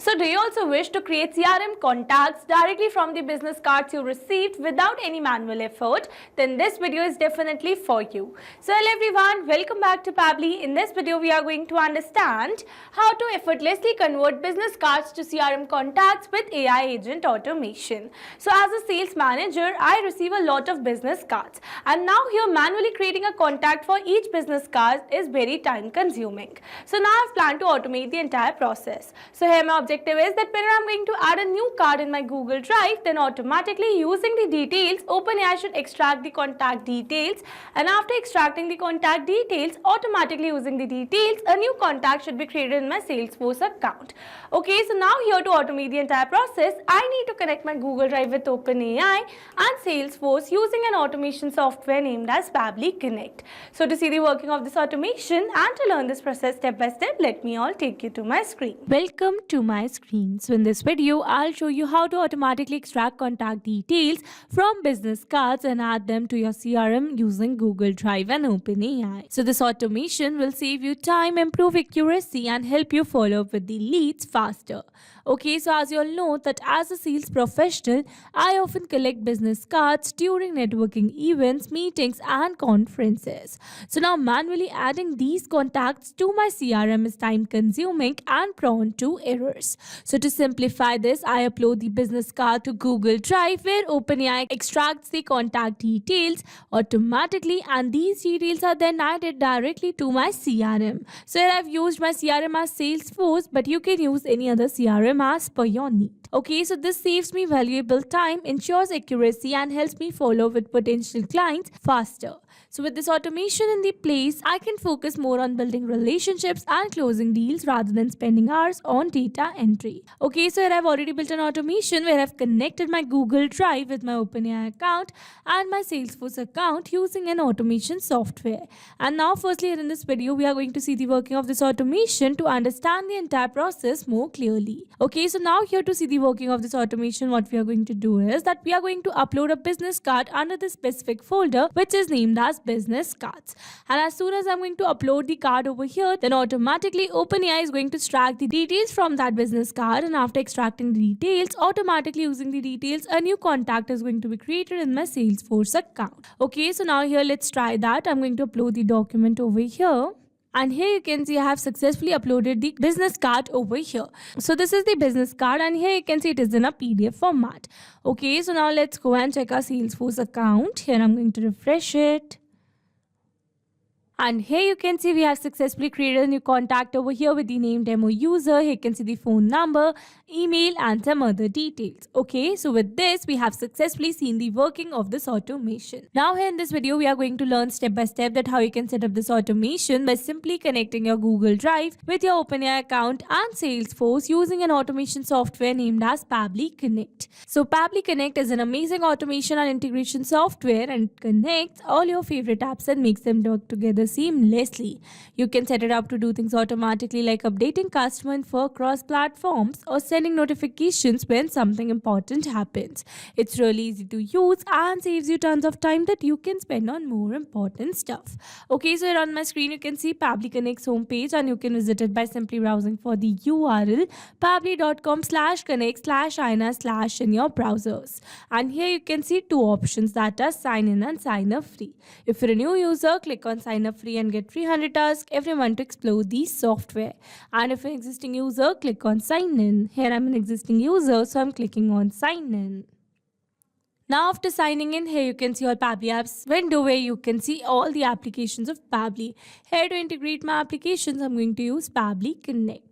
So do you also wish to create CRM contacts directly from the business cards you received without any manual effort? Then this video is definitely for you. So hello everyone, welcome back to Pabbly. In this video we are going to understand how to effortlessly convert business cards to CRM contacts with AI agent automation. So as a sales manager, I receive a lot of business cards, and now here manually creating a contact for each business card is very time consuming. So now I've planned to automate the entire process. So here my objective is that when I'm going to add a new card in my Google Drive, then automatically using the details, OpenAI should extract the contact details, and after extracting the contact details, automatically using the details, a new contact should be created in my Salesforce account. Okay, so now here to automate the entire process, I need to connect my Google Drive with OpenAI and Salesforce using an automation software named as Pabbly Connect. So to see the working of this automation and to learn this process step by step, let me all take you to my screen. Welcome to my screen. So in this video, I'll show you how to automatically extract contact details from business cards and add them to your CRM using Google Drive and OpenAI. So this automation will save you time, improve accuracy, and help you follow up with the leads faster. Okay, so as you all know that as a sales professional, I often collect business cards during networking events, meetings, and conferences. So now manually adding these contacts to my CRM is time consuming and prone to errors. So to simplify this, I upload the business card to Google Drive where OpenAI extracts the contact details automatically, and these details are then added directly to my CRM. So here I've used my CRM as Salesforce, but you can use any other CRM as per your need. Okay, so this saves me valuable time, ensures accuracy, and helps me follow with potential clients faster. So with this automation in the place, I can focus more on building relationships and closing deals rather than spending hours on data entry. Okay, so here I've already built an automation where I've connected my Google Drive with my OpenAI account and my Salesforce account using an automation software. And now firstly here in this video, we are going to see the working of this automation to understand the entire process more clearly. Okay, so now here to see the working of this automation, what we are going to do is that we are going to upload a business card under this specific folder which is named as business cards. And as soon as I'm going to upload the card over here, then automatically OpenAI is going to extract the details from that business card, and after extracting the details, automatically using the details, a new contact is going to be created in my Salesforce account. Okay, so now here let's try that. I'm going to upload the document over here. And here you can see I have successfully uploaded the business card over here. So this is the business card, and here you can see it is in a PDF format. Okay, so now let's go and check our Salesforce account. Here I'm going to refresh it. And here you can see we have successfully created a new contact over here with the name demo user. Here you can see the phone number, email, and some other details. Okay, so with this, we have successfully seen the working of this automation. Now here in this video, we are going to learn step by step that how you can set up this automation by simply connecting your Google Drive with your OpenAI account and Salesforce using an automation software named as Pabbly Connect. So Pabbly Connect is an amazing automation and integration software, and it connects all your favorite apps and makes them work together seamlessly. You can set it up to do things automatically like updating customer info across platforms or sending notifications when something important happens. It's really easy to use and saves you tons of time that you can spend on more important stuff. Okay, so here on my screen you can see Pabbly Connect's homepage, and you can visit it by simply browsing for the URL pabbly.com/connect/ina/ in your browsers. And here you can see two options, that are sign in and sign up free. If you're a new user, click on sign up free and get 300 tasks every month to explore the software. And if you're an existing user, click on sign in. Here I'm an existing user, so I'm clicking on sign in. Now after signing in, here you can see all Pabbly apps window where you can see all the applications of Pabbly. Here to integrate my applications, I'm going to use Pabbly Connect.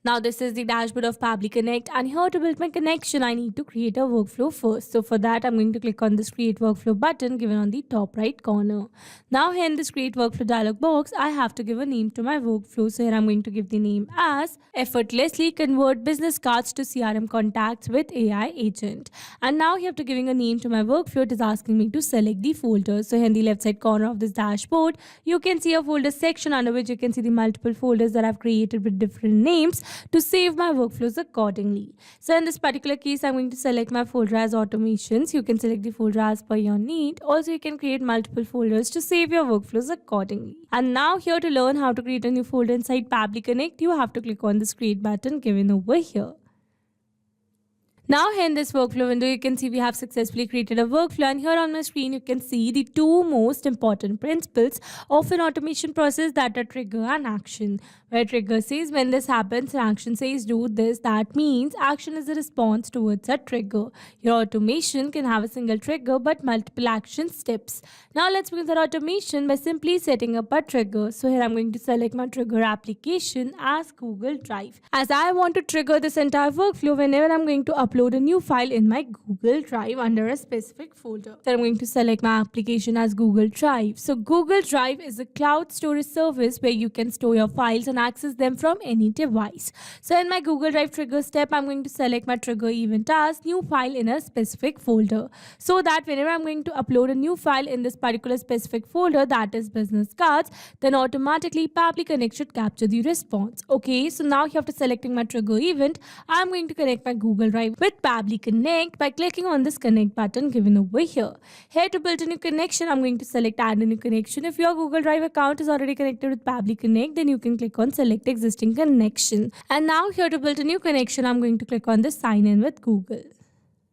Now this is the dashboard of Pabbly Connect, and here to build my connection, I need to create a workflow first. So for that, I'm going to click on this create workflow button given on the top right corner. Now here in this create workflow dialog box, I have to give a name to my workflow. So here I'm going to give the name as effortlessly convert business cards to CRM contacts with AI agent. And now here after giving a name to my workflow, it is asking me to select the folder. So here in the left side corner of this dashboard, you can see a folder section under which you can see the multiple folders that I've created with different names. to save my workflows accordingly. So in this particular case, I'm going to select my folder as automations. You can select the folder as per your need. Also, you can create multiple folders to save your workflows accordingly. And now here to learn how to create a new folder inside Pabbly Connect, you have to click on this create button given over here. Now here in this workflow window, you can see we have successfully created a workflow, and here on my screen you can see the two most important principles of an automation process, that are trigger and action. Where trigger says when this happens and action says do this, that means action is a response towards a trigger. Your automation can have a single trigger but multiple action steps. Now let's begin our automation by simply setting up a trigger. So here I'm going to select my trigger application as Google Drive, as I want to trigger this entire workflow whenever I'm going to upload a new file in my Google Drive under a specific folder. So I'm going to select my application as Google Drive. So Google Drive is a cloud storage service where you can store your files and access them from any device. So in my Google Drive trigger step, I'm going to select my trigger event as new file in a specific folder, so that whenever I'm going to upload a new file in this particular specific folder, that is business cards, then automatically Pabbly Connect should capture the response. Okay, so now you have to selecting my trigger event. I'm going to connect my Google Drive with Pabbly Connect by clicking on this connect button given over here. Here to build a new connection, I'm going to select add a new connection. If your Google Drive account is already connected with Pabbly Connect, then you can click on select existing connection. And now here to build a new connection, I'm going to click on this sign in with Google.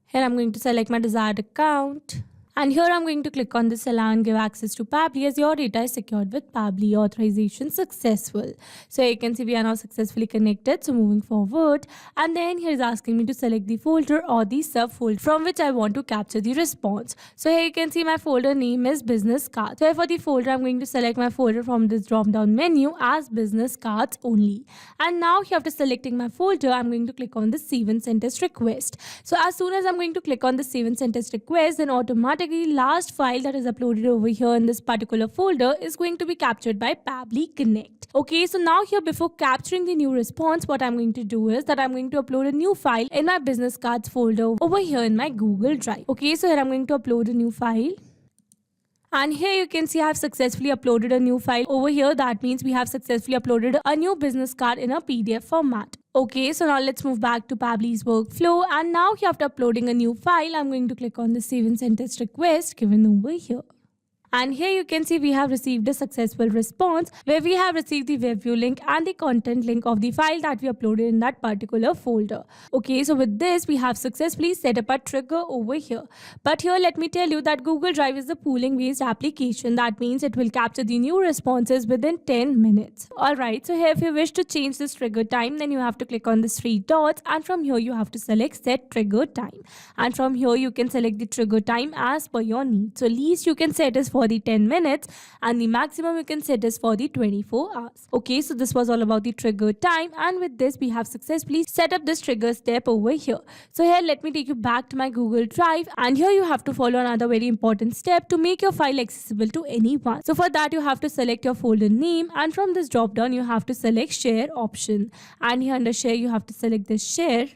Here I'm going to select my desired account. And here I'm going to click on this allow and give access to Pabbly as your data is secured with Pabbly. Authorization successful. So you can see we are now successfully connected. So moving forward, and then here is asking me to select the folder or the subfolder from which I want to capture the response. So here you can see my folder name is business cards. So for the folder, I'm going to select my folder from this drop down menu as business cards only. And now here after selecting my folder, I'm going to click on the save and send test request. So as soon as I'm going to click on the save and send test request, then automatically last file that is uploaded over here in this particular folder is going to be captured by Pabbly Connect. Okay, so now here before capturing the new response, what I'm going to do is that I'm going to upload a new file in my business cards folder over here in my Google Drive. Okay, so here I'm going to upload a new file. And here you can see I have successfully uploaded a new file over here. That means we have successfully uploaded a new business card in a PDF format. Okay, so now let's move back to Pabbly's workflow. And now here after uploading a new file, I'm going to click on the save and send test request given over here. And here you can see we have received a successful response where we have received the web view link and the content link of the file that we uploaded in that particular folder. Okay, so with this we have successfully set up a trigger over here. But here let me tell you that Google Drive is a pooling based application. That means it will capture the new responses within 10 minutes. Alright, so here if you wish to change this trigger time, then you have to click on the three dots, and from here you have to select set trigger time. And from here you can select the trigger time as per your need. So least you can set is for the 10 minutes and the maximum you can set is for the 24 hours. Okay, so this was all about the trigger time, and with this we have successfully set up this trigger step over here. So here let me take you back to my Google Drive, and here you have to follow another very important step to make your file accessible to anyone. So for that you have to select your folder name, and from this drop down you have to select share option, and here under share you have to select this share.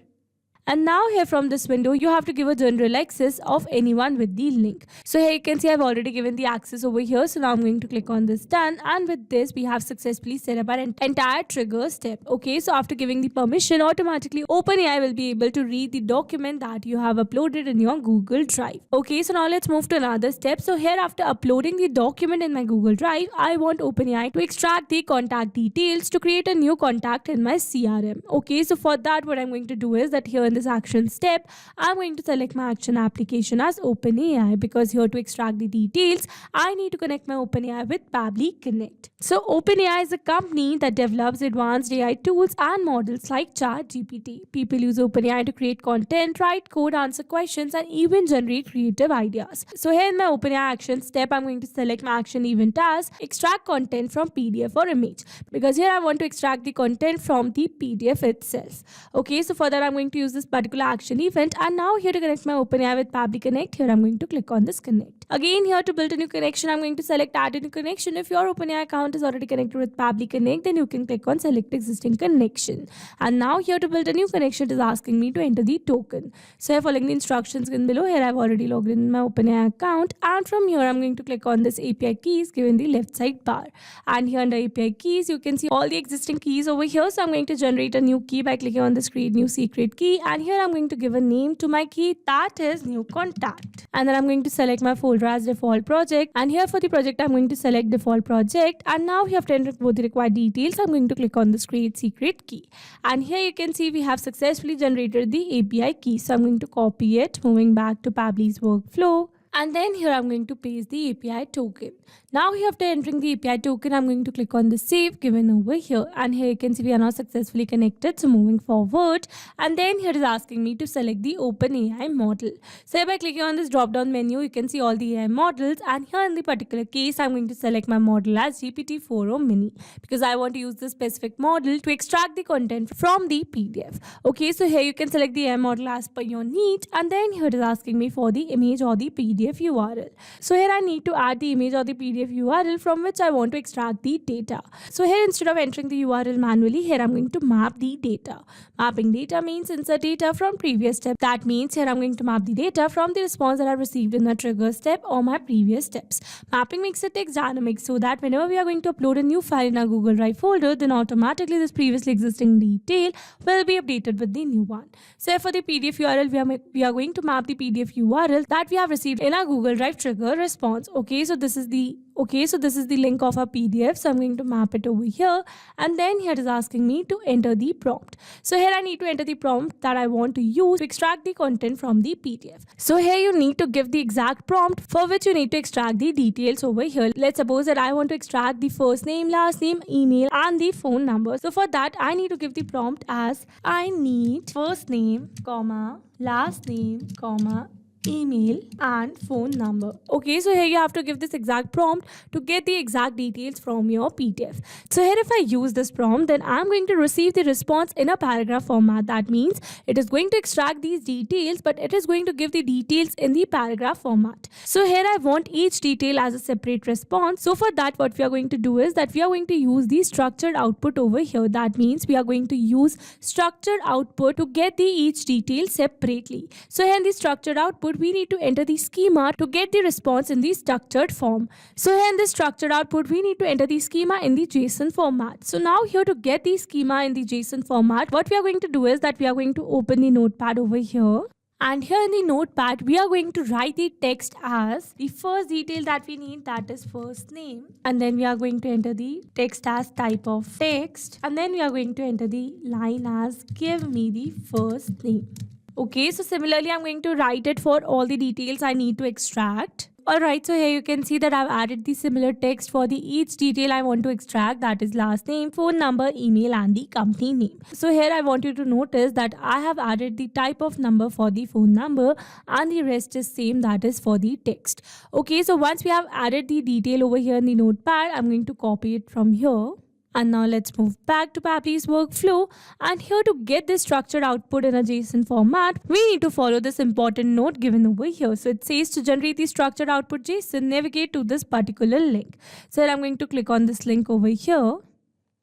And now here from this window, you have to give a general access of anyone with the link. So here you can see I've already given the access over here. So now I'm going to click on this done. And with this, we have successfully set up our entire trigger step. Okay, so after giving the permission, automatically OpenAI will be able to read the document that you have uploaded in your Google Drive. Okay, so now let's move to another step. So here after uploading the document in my Google Drive, I want OpenAI to extract the contact details to create a new contact in my CRM. Okay, so for that, what I'm going to do is that here in this action step, I'm going to select my action application as OpenAI, because here to extract the details, I need to connect my OpenAI with Pabbly Connect. So OpenAI is a company that develops advanced AI tools and models like ChatGPT. People use OpenAI to create content, write code, answer questions, and even generate creative ideas. So here in my OpenAI action step, I'm going to select my action event as extract content from PDF or image, because here I want to extract the content from the PDF itself. Okay, so for that I'm going to use the this particular action event. And now here to connect my OpenAI with Pabbly Connect, here I'm going to click on this connect. Again, here to build a new connection, I'm going to select add a new connection. If your OpenAI account is already connected with Pabbly Connect, then you can click on select existing connection. And now here to build a new connection, it is asking me to enter the token. So here following the instructions given below, here I've already logged in my OpenAI account. And from here, I'm going to click on this API keys given in the left side bar. And here under API keys, you can see all the existing keys over here. So I'm going to generate a new key by clicking on this create new secret key. And here I'm going to give a name to my key, that is new contact. And then I'm going to select my folder as default project. And here for the project, I'm going to select default project. And now we have to enter both the required details. I'm going to click on this create secret key. And here you can see we have successfully generated the API key. So I'm going to copy it, moving back to Pabbly's workflow. And then here I'm going to paste the API token. Now here after entering the API token, I'm going to click on the save given over here. And here you can see we are now successfully connected. So moving forward. And then here is asking me to select the OpenAI model. So by clicking on this drop down menu, you can see all the AI models. And here in the particular case, I'm going to select my model as GPT-4o mini. Because I want to use this specific model to extract the content from the PDF. Okay, so here you can select the AI model as per your need. And then here it is asking me for the image or the PDF URL. So here I need to add the image or the PDF URL from which I want to extract the data. So here instead of entering the URL manually, here I'm going to map the data. Mapping data means insert data from previous step. That means here I'm going to map the data from the response that I received in the trigger step or my previous steps. Mapping makes it text dynamic so that whenever we are going to upload a new file in our Google Drive folder, then automatically this previously existing detail will be updated with the new one. So for the PDF URL, we are going to map the PDF URL that we have received in our Google Drive trigger response. Okay, so this is the link of our PDF. So I'm going to map it over here. And then here it is asking me to enter the prompt. So here I need to enter the prompt that I want to use to extract the content from the PDF. So here you need to give the exact prompt for which you need to extract the details over here. Let's suppose that I want to extract the first name, last name, email, and the phone number. So for that, I need to give the prompt as I need first name, comma, last name, comma, email and phone number. Okay, so here you have to give this exact prompt to get the exact details from your PDF. So here if I use this prompt, then I'm going to receive the response in a paragraph format. That means it is going to extract these details, but it is going to give the details in the paragraph format. So here I want each detail as a separate response. So for that, what we are going to do is that we are going to use the structured output over here. That means we are going to use structured output to get the each detail separately. So here in the structured output, we need to enter the schema to get the response in the structured form. So here in the structured output, we need to enter the schema in the JSON format. So now here to get the schema in the JSON format, what we are going to do is that we are going to open the notepad over here. And here in the notepad, we are going to write the text as the first detail that we need, that is first name. And then we are going to enter the text as type of text. And then we are going to enter the line as give me the first name. Okay, so similarly, I'm going to write it for all the details I need to extract. Alright, so here you can see that I've added the similar text for the each detail I want to extract, that is last name, phone number, email and the company name. So here I want you to notice that I have added the type of number for the phone number and the rest is same, that is for the text. Okay, so once we have added the detail over here in the notepad, I'm going to copy it from here. And now let's move back to Pabbly's workflow. And here to get this structured output in a JSON format, we need to follow this important note given over here. So it says to generate the structured output JSON, navigate to this particular link. So I'm going to click on this link over here.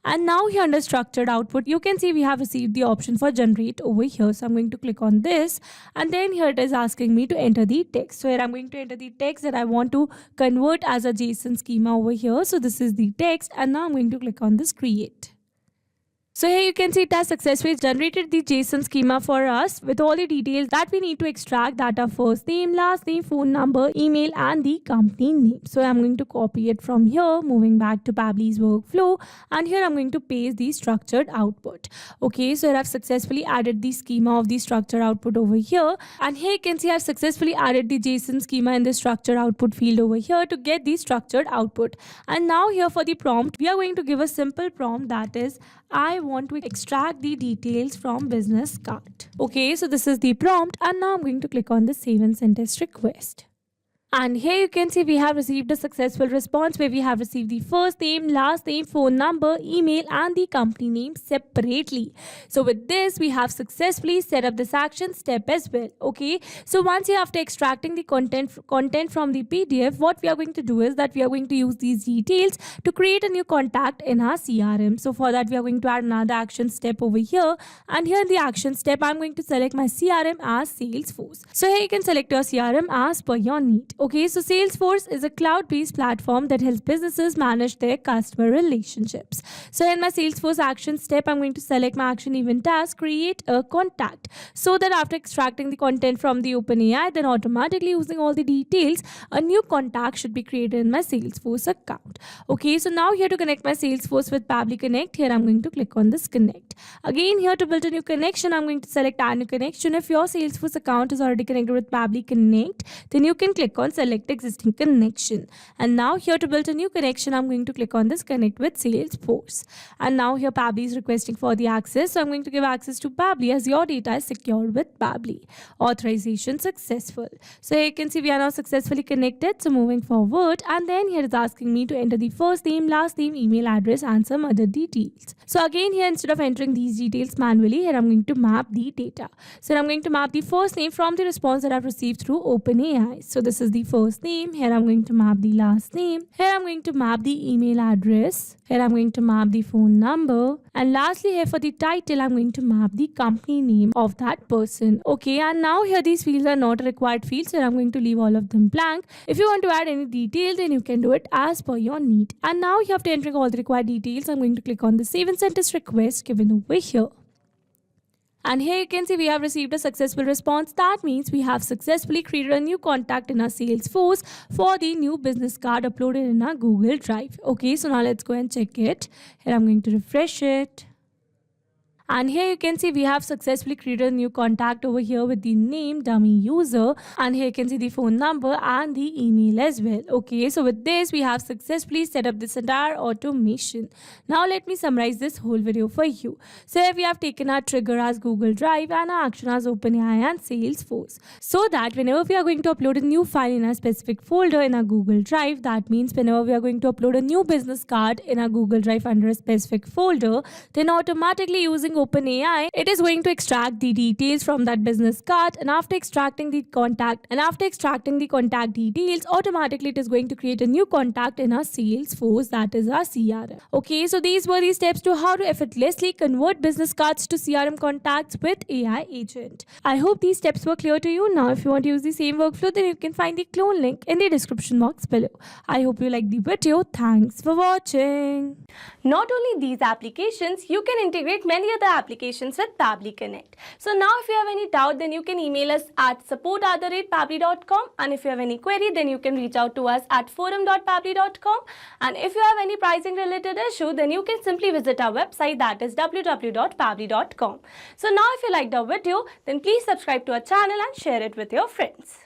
And now here under structured output, you can see we have received the option for generate over here. So I'm going to click on this and then here it is asking me to enter the text. So here I'm going to enter the text that I want to convert as a JSON schema over here. So this is the text and now I'm going to click on this create. So here you can see it has successfully generated the JSON schema for us with all the details that we need to extract, that are first name, last name, phone number, email and the company name. So I'm going to copy it from here, moving back to Pabbly's workflow, and here I'm going to paste the structured output. Okay, so here I've successfully added the schema of the structured output over here, and here you can see I've successfully added the JSON schema in the structured output field over here to get the structured output. And now here for the prompt, we are going to give a simple prompt, that is I want to extract the details from business card. Okay, so this is the prompt and now I'm going to click on the save and send test request. And here you can see we have received a successful response where we have received the first name, last name, phone number, email, and the company name separately. So with this, we have successfully set up this action step as well. Okay. So once you after extracting the content from the PDF, what we are going to do is that we are going to use these details to create a new contact in our CRM. So for that, we are going to add another action step over here. And here in the action step, I'm going to select my CRM as Salesforce. So here you can select your CRM as per your need. Okay, so Salesforce is a cloud-based platform that helps businesses manage their customer relationships. So in my Salesforce action step, I'm going to select my action event as create a contact. So that after extracting the content from the OpenAI, then automatically using all the details, a new contact should be created in my Salesforce account. Okay, so now here to connect my Salesforce with Pabbly Connect, here I'm going to click on this connect. Again, here to build a new connection, I'm going to select add new connection. If your Salesforce account is already connected with Pabbly Connect, then you can click on select existing connection. And now here to build a new connection, I'm going to click on this connect with Salesforce. And now here Pabbly is requesting for the access. So I'm going to give access to Pabbly as your data is secured with Pabbly. Authorization successful. So here you can see we are now successfully connected. So moving forward, and then here it's asking me to enter the first name, last name, email address, and some other details. So again here instead of entering these details manually, here I'm going to map the data. So I'm going to map the first name from the response that I've received through OpenAI. So this is the first name. Here I'm going to map the last name. Here I'm going to map the email address. Here I'm going to map the phone number. And lastly here for the title, I'm going to map the company name of that person. Okay, and now here these fields are not required fields, so I'm going to leave all of them blank. If you want to add any detail, then you can do it as per your need. And now you have to enter all the required details. I'm going to click on the save and send this request given over here. And here you can see we have received a successful response. That means we have successfully created a new contact in our Salesforce for the new business card uploaded in our Google Drive. Okay, so now let's go and check it. Here I'm going to refresh it. And here you can see we have successfully created a new contact over here with the name dummy user. And here you can see the phone number and the email as well. Okay, so with this, we have successfully set up this entire automation. Now let me summarize this whole video for you. So here we have taken our trigger as Google Drive and our action as OpenAI and Salesforce. So that whenever we are going to upload a new file in a specific folder in our Google Drive, that means whenever we are going to upload a new business card in our Google Drive under a specific folder, then automatically using OpenAI, it is going to extract the details from that business card, and after extracting the contact details, automatically it is going to create a new contact in our Salesforce, that is our CRM. Okay, so these were the steps to how to effortlessly convert business cards to CRM contacts with AI agent. I hope these steps were clear to you. Now if you want to use the same workflow, then you can find the clone link in the description box below. I hope you liked the video. Thanks for watching. Not only these applications, you can integrate many other applications with Pabbly Connect. So now if you have any doubt, then you can email us at support@pabbly.com, and if you have any query, then you can reach out to us at forum.pabbly.com, and if you have any pricing related issue, then you can simply visit our website, that is www.pabbly.com. So now if you liked our video, then please subscribe to our channel and share it with your friends.